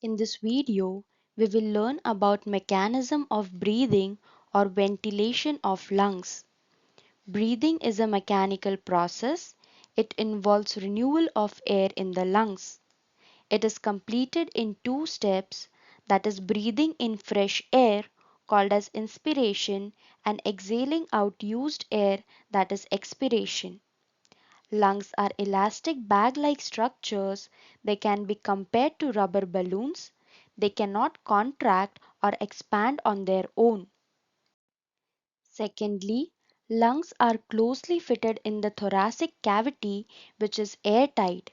In this video, we will learn about mechanism of breathing or ventilation of lungs. Breathing is a mechanical process. It involves renewal of air in the lungs. It is completed in two steps, that is breathing in fresh air called as inspiration and exhaling out used air, that is expiration. Lungs are elastic bag-like structures. They can be compared to rubber balloons. They cannot contract or expand on their own. Secondly, lungs are closely fitted in the thoracic cavity, which is airtight.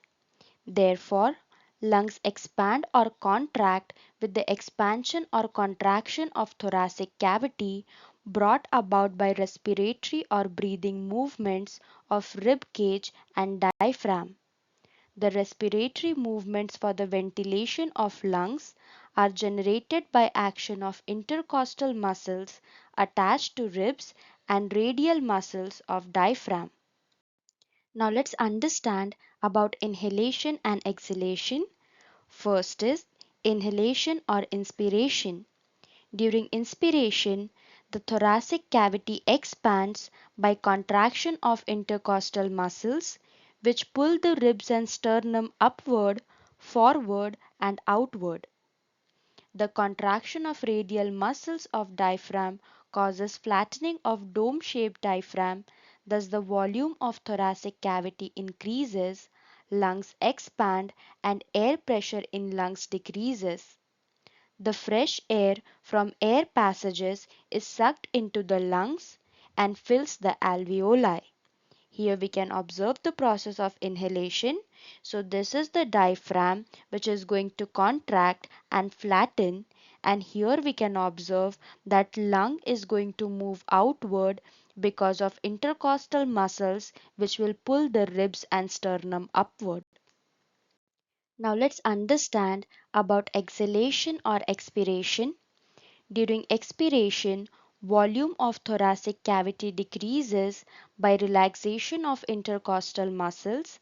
Therefore, lungs expand or contract with the expansion or contraction of thoracic cavity brought about by respiratory or breathing movements of rib cage and diaphragm. The respiratory movements for the ventilation of lungs are generated by action of intercostal muscles attached to ribs and radial muscles of diaphragm. Now let's understand about inhalation and exhalation. First is inhalation or inspiration. During inspiration, the thoracic cavity expands by contraction of intercostal muscles, which pull the ribs and sternum upward, forward, and outward. The contraction of radial muscles of diaphragm causes flattening of dome-shaped diaphragm, thus the volume of thoracic cavity increases, lungs expand, and air pressure in lungs decreases. The fresh air from air passages is sucked into the lungs and fills the alveoli. Here we can observe the process of inhalation. So this is the diaphragm which is going to contract and flatten, and here we can observe that lung is going to move outward because of intercostal muscles which will pull the ribs and sternum upward. Now let's understand about exhalation or expiration. During expiration, volume of thoracic cavity decreases by relaxation of intercostal muscles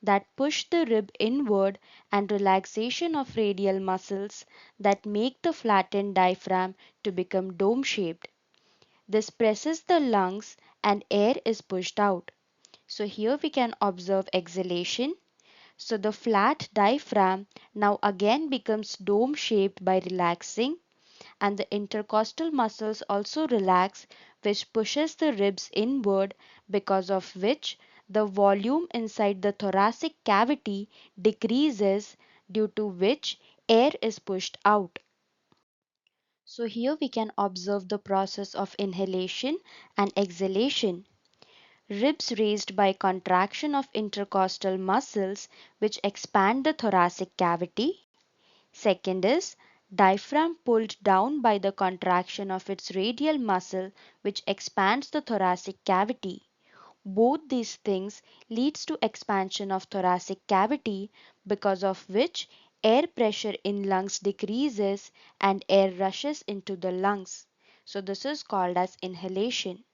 that push the rib inward and relaxation of radial muscles that make the flattened diaphragm to become dome-shaped. This presses the lungs and air is pushed out. So here we can observe exhalation. So the flat diaphragm now again becomes dome-shaped by relaxing, and the intercostal muscles also relax, which pushes the ribs inward, because of which the volume inside the thoracic cavity decreases, due to which air is pushed out. So here we can observe the process of inhalation and exhalation. Ribs raised by contraction of intercostal muscles which expand the thoracic cavity. Second is diaphragm pulled down by the contraction of its radial muscle which expands the thoracic cavity. Both these things leads to expansion of thoracic cavity, because of which air pressure in lungs decreases and air rushes into the lungs. So this is called as inhalation.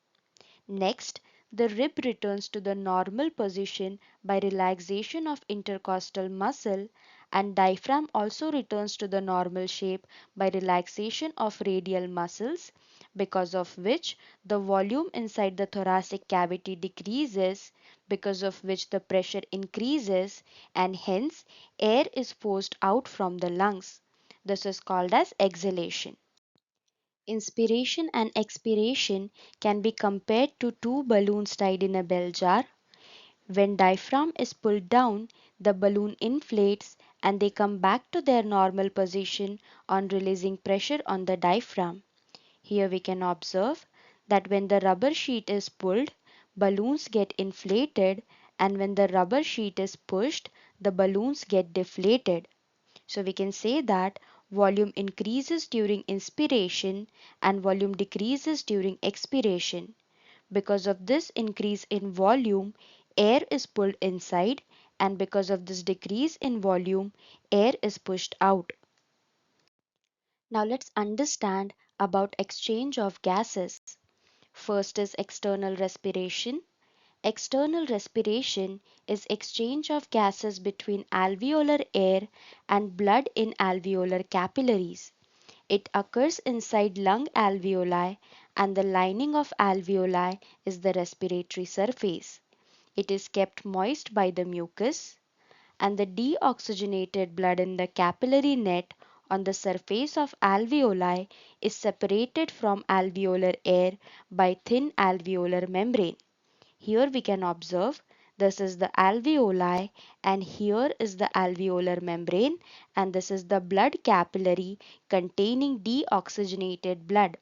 Next, the rib returns to the normal position by relaxation of intercostal muscle, and diaphragm also returns to the normal shape by relaxation of radial muscles, because of which the volume inside the thoracic cavity decreases, because of which the pressure increases, and hence air is forced out from the lungs. This is called as exhalation. Inspiration and expiration can be compared to two balloons tied in a bell jar. When diaphragm is pulled down, the balloon inflates and they come back to their normal position on releasing pressure on the diaphragm. Here we can observe that when the rubber sheet is pulled, balloons get inflated, and when the rubber sheet is pushed, the balloons get deflated. So we can say that volume increases during inspiration and volume decreases during expiration. Because of this increase in volume, air is pulled inside, and because of this decrease in volume, air is pushed out. Now let's understand about exchange of gases. First is external respiration. External respiration is exchange of gases between alveolar air and blood in alveolar capillaries. It occurs inside lung alveoli, and the lining of alveoli is the respiratory surface. It is kept moist by the mucus, and the deoxygenated blood in the capillary net on the surface of alveoli is separated from alveolar air by thin alveolar membrane. Here we can observe this is the alveoli, and here is the alveolar membrane, and this is the blood capillary containing deoxygenated blood.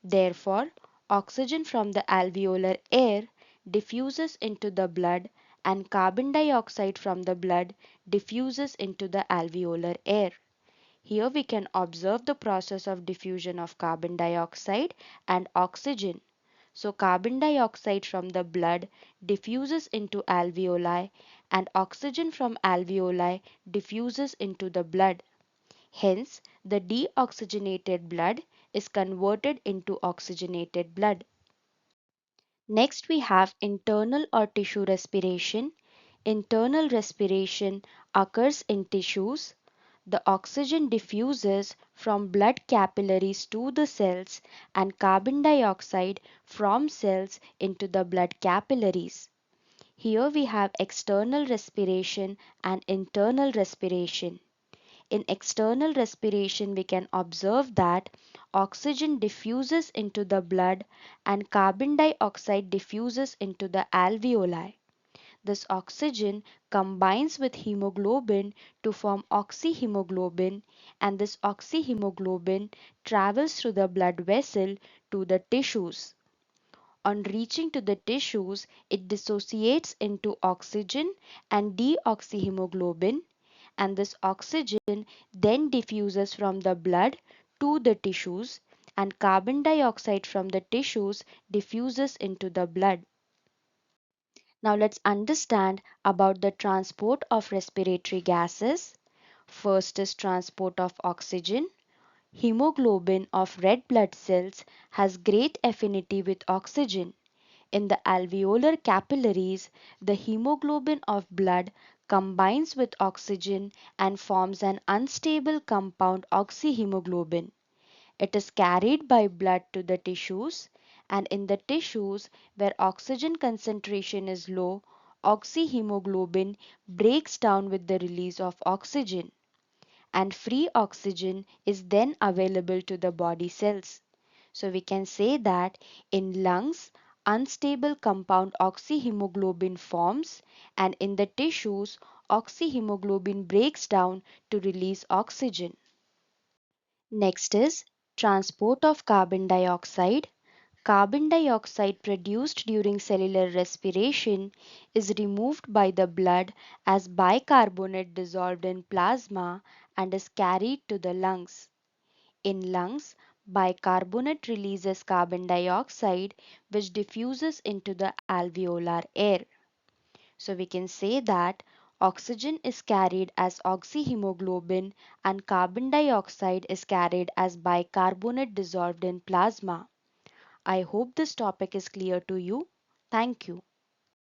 Therefore, oxygen from the alveolar air diffuses into the blood, and carbon dioxide from the blood diffuses into the alveolar air. Here we can observe the process of diffusion of carbon dioxide and oxygen. So carbon dioxide from the blood diffuses into alveoli, and oxygen from alveoli diffuses into the blood. Hence, the deoxygenated blood is converted into oxygenated blood. Next, we have internal or tissue respiration. Internal respiration occurs in tissues. The oxygen diffuses from blood capillaries to the cells, and carbon dioxide from cells into the blood capillaries. Here we have external respiration and internal respiration. In external respiration, we can observe that oxygen diffuses into the blood and carbon dioxide diffuses into the alveoli. This oxygen combines with hemoglobin to form oxyhemoglobin, and this oxyhemoglobin travels through the blood vessel to the tissues. On reaching to the tissues, it dissociates into oxygen and deoxyhemoglobin, and this oxygen then diffuses from the blood to the tissues, and carbon dioxide from the tissues diffuses into the blood. Now let's understand about the transport of respiratory gases. First is transport of oxygen. Hemoglobin of red blood cells has great affinity with oxygen. In the alveolar capillaries, the hemoglobin of blood combines with oxygen and forms an unstable compound oxyhemoglobin. It is carried by blood to the tissues, and in the tissues where oxygen concentration is low, oxyhemoglobin breaks down with the release of oxygen, and free oxygen is then available to the body cells. So we can say that in lungs, unstable compound oxyhemoglobin forms, and in the tissues, oxyhemoglobin breaks down to release oxygen. Next is transport of carbon dioxide. Carbon dioxide produced during cellular respiration is removed by the blood as bicarbonate dissolved in plasma and is carried to the lungs. In lungs, bicarbonate releases carbon dioxide which diffuses into the alveolar air. So we can say that oxygen is carried as oxyhemoglobin and carbon dioxide is carried as bicarbonate dissolved in plasma. I hope this topic is clear to you. Thank you.